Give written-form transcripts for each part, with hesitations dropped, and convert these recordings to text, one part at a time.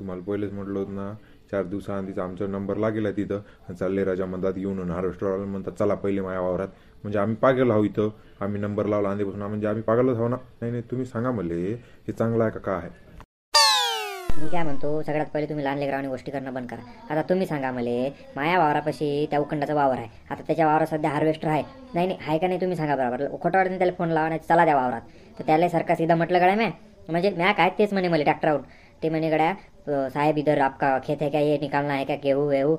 तुम्हाला पहिलेच म्हटलं होतं ना, 4 दिवसाआधीच आमचा नंबर लागेल आहे तिथं. चालले राजा म्हणतात येऊन हार्वेस्टरवाला म्हणतात चला पहिले माझ्या वावरात. म्हणजे आम्ही पागल आहो इथं. आम्ही नंबर लावला आधीपासून म्हणजे आम्ही पागलच आहो ना. नाही नाही, तुम्ही सांगा मला हे चांगलं आहे का काय आहे. मी काय म्हणतो, सगळ्यात पहिले तुम्ही लहान लेकरावानी गोष्टी करणं बंद करा. आता तुम्ही सांगा मला, माया वावरापाशी त्या उखंडाचा वावर आहे. आता त्याच्या वावरात सध्या हार्वेस्टर आहे. नाही नाही, आहे का नाही तुम्ही सांगा बरोबर. खोटावाडीने त्याला फोन लावा, नाही चला त्या वावरात. तर त्याला सारखा सीधा म्हटलं गड्या म्हणजे म्या काय तेच म्हणे मला ट्रॅक्टरवरून. ते म्हणे गड्या साहेब इधर आपका खेत है क्या, ये निकालना है क्या, गेहूँ वेहू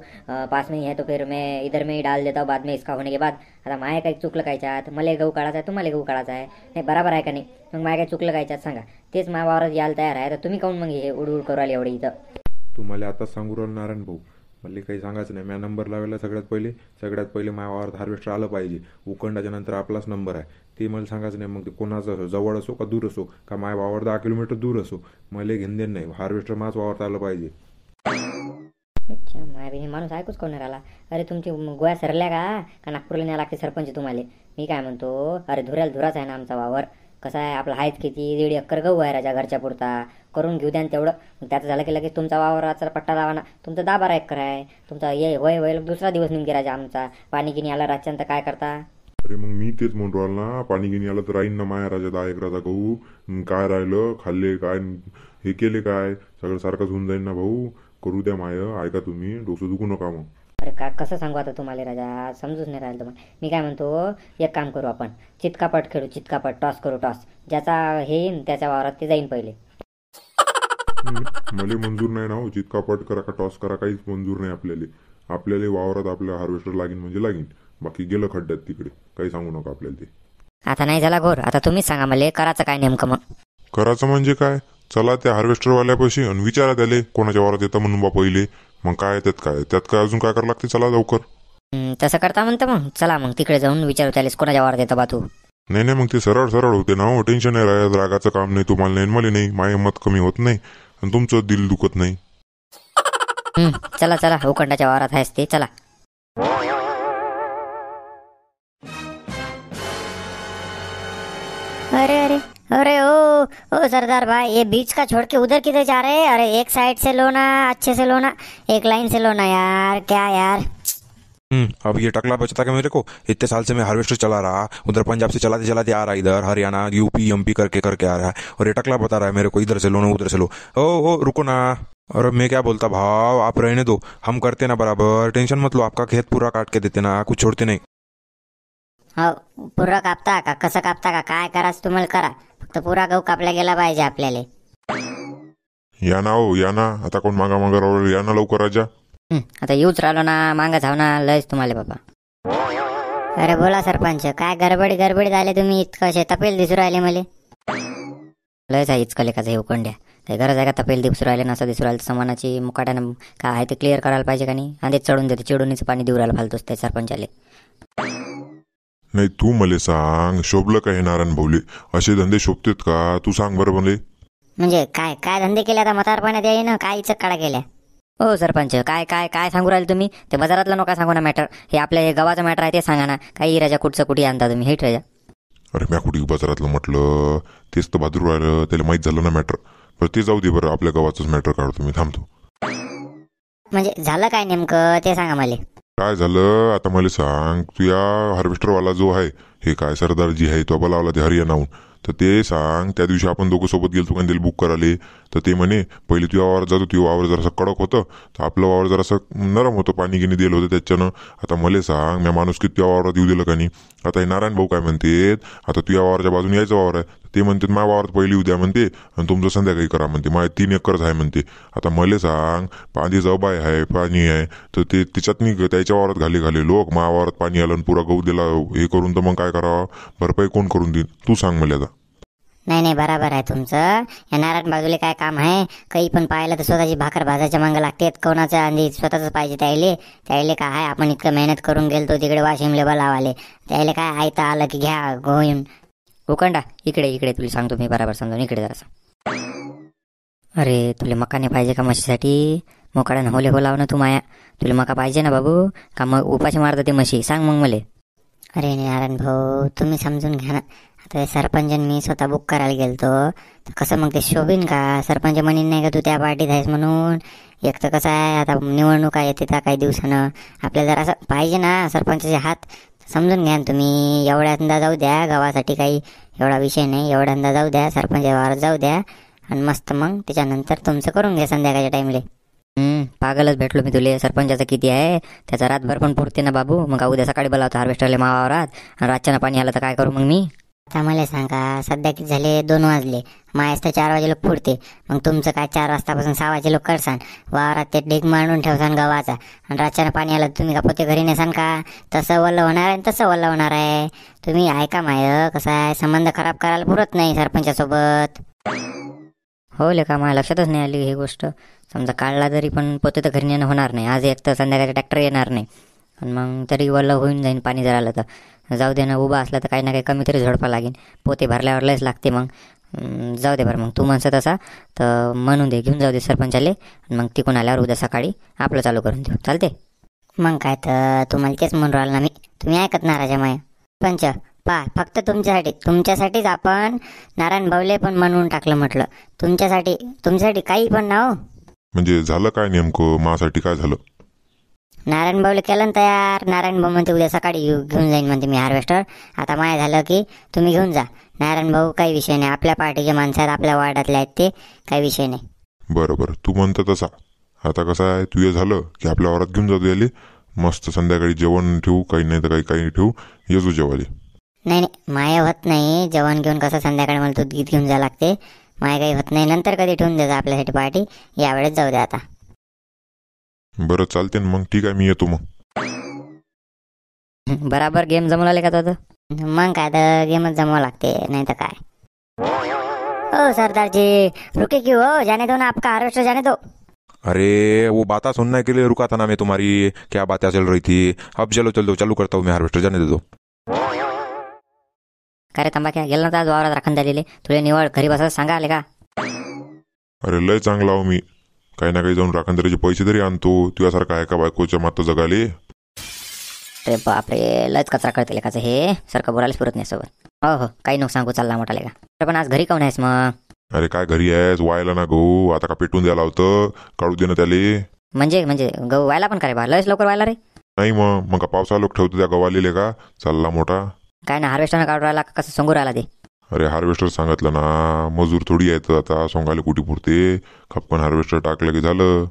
पास में ही है तो फिर मैं इधर में ही डाल देता हूँ बाद में इसका होने के बाद. आता माया काही चुकलं कायच्यात, मला गहू काढायचा आहे तुम्हाला गहू काढायचा आहे. नाही बरोबर आहे का नाही. मग माया काही चुकलं कायच्यात सांगा. तेच माझ्या वावरात यायला तयार आहे. तर तुम्ही काऊन मग हे उडूड करू राहिले एवढे इथं. तुम्हाला आता सांगू राहिलो नारायण भाऊ, मला काही सांगायचं नाही. म्या नंबर लावायला सगळ्यात पहिले माझ्या वावरात हार्वेस्टर आलं पाहिजे. उखंडाच्या नंतर आपलाच नंबर आहे ते मला सांगायचं नाही. मग ते कोणाचं असो, जवळ असो का दूर असो, का माझ्या वावर 10 किलोमीटर दूर असो, मला घेऊन देणं नाही. हार्वेस्टर माझ्याच वावरात आलं पाहिजे. अच्छा, माया माणूस ऐकूच कोण राहिला. अरे तुमची गोळ्या सरल्या का नागपूरला न्याय लागते सरपंच तुम्हाला. मी काय म्हणतो, अरे धुराच आहे ना आमचा वावर. कसं आहे आपला आहेच किती 1.5 एकर गहू आहे राजा घरच्या पुरता. करून घेऊ द्या ना तेवढं. मग त्याचं झालं की लगेच तुमचा वावराचा पट्टा लावा ना. तुमचा 10-12 एकर आहे तुमचा. ये होय दुसरा दिवस निघे राजा आमचा. पाणी गिनी आला रातच्यानंतर काय करता. अरे मग मी तेच म्हणून राहिलो ना, पाणी गिनी आलं तर राहीन ना माया राजा 10 एकराचा गहू. काय राहिलं, खाल्ले काय, हे केले काय, सगळं सारखंच होऊन जाईन ना भाऊ. करू द्या माय, ऐका तुम्ही, डोकं दुखू नका मग. अरे कसं सांगू आता तुम्हाला राजा, समजूच नाही राहिलं तुम्हाला. मी काय म्हणतो, एक काम करू आपण, चितकापट खेळू, चितकापट टॉस करू टॉस. ज्याचा हे येईन त्याच्या वावरात ते जाईन पहिले. मला मंजूर नाही ना हो. चितकापट करा का टॉस करा काहीच मंजूर नाही आपल्याला वावरात आपल्या हार्वेस्टर लागेल म्हणजे लागेल. बाकी गेलं खड्ड्यात तिकडे, काही सांगू नका आपल्याला ते. आता नाही झाला घोर. आता तुम्हीच सांगा मला करायचं काय नेमकं मग. करायचं म्हणजे काय, चला त्या हार्वेस्टरवाल्यापाशी आणि विचारा त्याले कोणाच्या वावरात येतं म्हणून बा पहिले. मग काय त्यात काय अजून काय करावं लागते, चला लवकर. तसं करता म्हणतं मग. चला मग तिकडे जाऊन विचारू त्याला कोणाच्या वावरात येतं बा तू. नाही मग ते सरळ होते ना हो. टेन्शन नाही राहत. रागाचं काम नाही तुम्हाला नाही मला नाही. माझी हिंमत कमी होत नाही आणि तुमचं दिल दुखत नाही. चला उखंडाच्या वावरात आहेस ते चला. अरे ओ सरदार भाई, ये बीच का छोड़ के उधर किधर जा रहे हैं. अरे एक साइड से लो ना, अच्छे से लो ना, एक लाइन से लो ना यार. क्या यार. अब ये टकला बचता क्या मेरे को. इतने साल से मैं हार्वेस्टर चला रहा, उधर पंजाब से चलाते चलाते आ रहा, इधर हरियाणा यूपी एमपी करके आ रहा है. और ये टकला बता रहा है मेरे को इधर से लो ना उधर से लो. ओ रुको ना. और मैं क्या बोलता भाव, आप रहने दो, हम करते ना बराबर. टेंशन मत लो, आपका खेत पूरा काट के देते ना, कुछ छोड़ते नहीं. हो पुरा कापता का, कसं कापता का, काय करायचं तुम्हाला करा. फक्त पुरा गहू कापला गेला पाहिजे आपल्याला. या ना हो या ना. आता कोण मागा राहिलं, या ना लवकर राजा. आता येऊच राहिलो ना, मागं जाऊ ना लयच तुम्हाला बाबा. अरे बोला सरपंच, काय गडबडी झाले तुम्ही. इतकं असे तपेल दिसू राहिले मला. लयच आहे इचकले का हे उखंड्या. काही गरज आहे का तपेल दिसू राहिले, नसं दिसू राहिलं. समानाची मुकाट्यानं काय आहे ते क्लिअर करायला पाहिजे का नाही. आधीच चढून देते, चिडूनच पाणी देऊ राहिलं फालतूच ते सरपंचाले. नाही तू मला सांग, शोभलं का हे नारायण भाऊले. असे धंदे शोभतेत का, तू सांग बरं मला. म्हणजे काय धंदे केले आता म्हातारपणात याई ना, काय इचक केल्या. हो सरपंच, काय सांगू राहिले तुम्ही. ते बाजारातलं नका सांगू ना मॅटर. हे आपल्या हे गावाचं मॅटर आहे ते सांगा ना. काही राजा कुठे आणता तुम्ही हेट राजा. अरे म्या कुठे बाजारातलं म्हटलं, तेच तर बाजूर राहिलं, त्याला माहीत झालं ना मॅटर. बरं ते जाऊ दे, बरं आपल्या गावाचंच मॅटर काढतो मी, थांबतो. म्हणजे झालं काय नेमकं ते सांगा मला. काय झालं आता मला सांग. तू या हार्वेस्टरवाला जो आहे, हे काय सरदारजी आहे, तो बोलावला ते हरियाणाहून. तर ते सांग, त्या दिवशी आपण दोघं सोबत गेलो कांदेल बुक करायला. तर ते म्हणे पहिले तुझ्या वावर जातो, तुझं वावर जरासं कडक होतं, तर आपलं वावर जरासं नरम होतं, पाणी गिनी दिलं होतं त्याच्यानं. आता मला सांग, मी माणूस किती तुझ्या वावरात येऊ दिलं का नाही. आता हे नारायण भाऊ काय म्हणतात, आता तुझ्या वावरच्या बाजून यायचं वावर आहे, ते म्हणतात माझ्या वावरात पहिली उद्या म्हणते आणि तुमचं संध्याकाळी करा म्हणते. माझ्या 3 एकरच आहे म्हणते. आता मला सांग, पाणी जबाय आहे, पाणी आहे, तर ते त्याच्यात मी त्याच्या वावरात घाले लोक माझ्या वावरात पाणी आलं आणि पुरा गहू दिला हे करून, तर मग काय करावं, भरपाई कोण करून देईन तू सांग मला आता. नाही बरोबर आहे तुमचं. या नारायण बाजूला काय काम आहे. काही पण पाहिलं तर स्वतःची भाकर भाजायच्या मागं लागते. कोणाचं आधी स्वतःच पाहिजे. त्याले काय आहे, आपण इतकं मेहनत करून गेलतो तिकडे वाशिमले बोलावाले, त्याले काय आयतं आलं की घ्या गोळून. उखंडा इकडे तुला सांगतो मी बरोबर समजून, इकडे जरासं. अरे तुला मका नाही पाहिजे का म्हशीसाठी. मोकाड्यानं हो लाव ना तू माया. तुला मका पाहिजे ना बाबू, का मग उपाशी मारतं ते म्हशी, सांग मग मला. अरे नारायण भाऊ तुम्ही समजून घ्या ना. आता ते सरपंच आणि मी स्वतः बुक करायला गेलतो, तर कसं मग ते शोभीन का? सरपंच म्हणीन नाही का तू त्या पार्टीत आहेस म्हणून. एक तर कसं आहे, आता निवडणुका येते त्या काही दिवसानं, आपल्याला जर असं पाहिजे ना सरपंचाचे हात. समजून घ्या ना तुम्ही. एवढ्यांदा जाऊ द्या, गावासाठी काही एवढा विषय नाही. एवढ्यांदा जाऊ द्या, सरपंच वावर जाऊ द्या, आणि मस्त मग त्याच्यानंतर तुमचं करून घ्या संध्याकाळच्या टाईमले. पागलच भेटलो मी तुले. सरपंचाचं किती आहे, त्याचा रातभर पण पुरते ना बाबू. मग उद्या सकाळी बोलावतो हार्वेस्टरले मावावरात, आणि रातच्यानं पाणी आलं तर काय करू मग मी? आता मला सांगा, सध्या किती झाले? 2 वाजले. मायास तर 4 वाजे लोक पुरते. मग तुमचं काय 4 वाजतापासून 6 वाजे लोक करसान, वावरात ते डेग मांडून ठेवसान गव्हाचा, आणि रातच्यानं पाणी आलं तुम्ही का पोते घरी नेसान का? तसं वल्ल होणार आहे आणि तसं वल्ल होणार आहे. तुम्ही ऐका माय, कसं आहे, संबंध खराब करायला पुरत नाही सरपंचासोबत. हो लेका, माझ्या लक्षातच नाही आली ही गोष्ट. समजा काढला तरी पण पोते तर घरी नेणं होणार नाही. आज एक तर संध्याकाळी ट्रॅक्टर येणार नाही, आणि मग तरी वल्ल होऊन जाईन पाणी जर आलं तर. जाऊ दे ना, उभा असला तर काही ना काही कमी तरी झोडपा लागेल. पोते भरल्यावर लयच लागते मग. जाऊ दे बरं, मग तू म्हणसं तसा तर म्हणून दे, घेऊन जाऊ दे सरपंचाले, आणि मग तिकून आल्यावर उद्या सकाळी आपलं चालू करून देऊ. चालते? मग काय तर, तुम्हाला तेच म्हणून राहिलं ना मी. तुम्ही ऐकत ना राजा माया. पंच फक्त तुमच्यासाठीच आपण नारायण भाऊले पण म्हणून टाकलं म्हटलं. तुमच्यासाठी काही पण ना हो. म्हणजे झालं काय नेमकं? माझ्यासाठी काय झालं? नारायण भाऊले केलं ना तयार. नारायण भाऊ म्हणते उद्या सकाळी घेऊन जाईन म्हणते मी हार्वेस्टर. आता माय झालं की तुम्ही घेऊन जा. नारायण भाऊ काही विषय नाही, आपल्या पार्टीचे माणसं आहेत, आपल्या वार्डातले आहेत, ते काही विषय नाही. बरं तू म्हणतं तसा. आता कसं आहे, तू हे झालं की आपल्या वावरात घेऊन जातो याले. मस्त संध्याकाळी जेवण ठेवू, काही नाही तर काही ठेवू, येजो जेवाले. नाही माय होत नाही जेवण घेऊन. कसं संध्याकाळी मला दूध गीत घेऊन जा लागते. माय काही होत नाही, नंतर कधी ठेवून द्यायचं आपल्यासाठी पार्टी. यावेळेस जाऊ द्या आता. बरं चालते ना मग, ठीक आहे, मी येतो मग. बराबर गेम जमून आले का तो? मग काय तर, गेमच जमावं लागते, नाही तर काय. ओ सरदार जी, रुके क्यों हो? जाने दो ना, आपका हार्वेस्टर जाने दो. अरे वो बातें सुनने के लिए रुका था ना मैं तुम्हारी. क्या बातें चल रही थी? अब चलो चालू करता हूँ मैं हार्वेस्टर, जाने दे दो. काय रे तांबा, क्या गेला ना आज वावरात राखण झालेले? तुला निवड घरी बसायला सांगा आले का? अरे लय चांगला हो मी. काही ना काही जाऊन राखणदारीचे पैसे तरी आणतो. तुझ्यासारखा आहे का बायकोच्या मात जगाले? अरे बापरे, लयच कचरा कळते लेखाचं हे. सारखं बोलायलाच पुरत नाही सोबत. हो काही नको सांगू, चालला मोठा लेखा. पण आज घरी काऊन आहेस मग? अरे काय घरी आहेस? व्हायला ना गहू आता का पेटून द्यायला होतं? काढू दे ना त्याले. म्हणजे गहू व्हायला पण करे बा? लयच लवकर व्हायला रे. नाही मग का पावसा लोक ठेवतो त्या गव्हालेले का? चालला मोठा. काय ना हार्वेस्टरनं काढून राहिला का कसं सांगू राहिला ते? अरे हार्वेस्टर सांगितलं ना, मजूर थोडी आहेत आता सोंगाले कुठे पुरते. खपकन हार्वेस्टर टाकलं की झालं.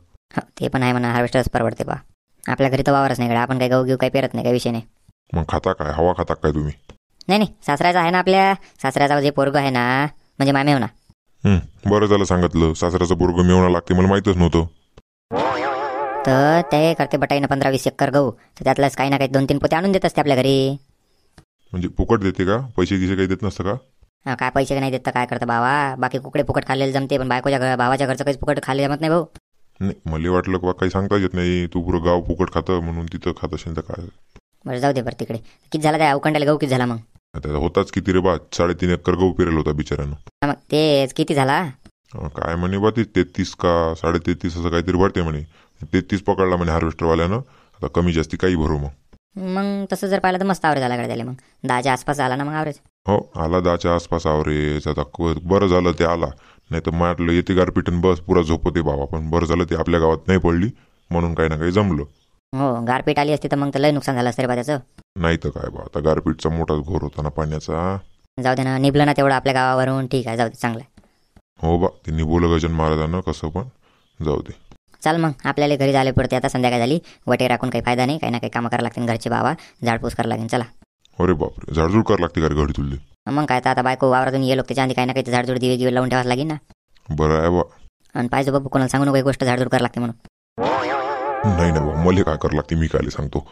ते पण आहे म्हणा, हार्वेस्टरच परवडते बा. आपल्या घरी तर वावरच नाही, आपण काही गहू घेऊ काही पेरत नाही, काही विषय नाही. मग खाता काय? हवा खाता काय तुम्ही? नाही सासऱ्याचा आहे ना, आपल्या सासऱ्याचा जे पोरग आहे ना, म्हणजे मामे म्हणा. बरं झालं सांगितलं. सासऱ्याचं पोरग मिळवणं लागते, मला माहीतच नव्हतं. तर ते करते बटाईनं 15-20 एकर गहू, तर त्यातलंच काही ना काही 2-3 पोते आणून देत असते आपल्या घरी. म्हणजे फुकट देते का? पैसे गिसे काही देत नसतं का? काय पैसे नाही देत तर काय करतं बाबा? बाकी कुकडे फुकट खाल्लेले जमते, पण बायकोच्या भावाच्या घरचं काही फुकट खाल्ले जमत नाही भाऊ. नाही, मला वाटलं का काही सांगता येत नाही. तू पुरं गाव फुकट खातं म्हणून तिथं खात असेल तर काय. बरं जाऊ दे बरं तिकडे. किती झाला त्या अवकंडाला गहू? किती झाला मग? आता होताच किती रे बा? 3.5 एकर गहू पेरेल होता बिचाऱ्यानं. मग तेच किती झाला? काय म्हणे बा, ते 33 का 33.5 असं काहीतरी वाटते म्हणे. 33 पकडला म्हणे हार्वेस्टरवाल्यानं. आता कमी जास्ती काही भरू मग तसं जर पाहिलं तर मस्त आवरेज आला त्याला. मग 10च्या आसपास आला ना मग आवरेज. हो आला 10च्या आसपास आवरेज. आता बरं झालं ते आला, नाही तर म्हटलं येते गारपीटन बस पुरा झोपते बाबा. पण बरं झालं ते आपल्या गावात नाही पडली, म्हणून काही ना काही जमलं. हो गारपीट आली असती तर मग तर लय नुकसान झालं असतं रे बा त्याचं. नाही तर काय बा, आता गारपीटचा मोठाच घोर होता ना पाण्याचा. जाऊ दे ना, निभलं ना तेवढं आपल्या गावावरून, ठीक आहे, जाऊ दे, चांगलं आहे. हो बा, ते निभोलं गजन महाराजांना कसं, पण जाऊ दे. चाल मग आपल्याला घरी झाले पडते. आता संध्याकाळ झाली, वटे राखून काही फायदा नाही. काही ना काही कामं करावं लागतील घरचे बाबा, झाडपूस करावं लागेल. चला. अरे बापरे, झाडझूड करावं लागते का रे घरी तुले? मग काय तर आता बायको वावरातून ये लोक त्याच्या आधी काही ना काही झाडझूड दिवे लावून ठेवावं लागेल ना. बरं आहे बा. आणि पाहिजे बाबू कोणाला सांगू नको एक गोष्ट, झाडझूड करावं लागते म्हणून. नाही ना बा, मला काय करावं लागते मी काय सांगतो.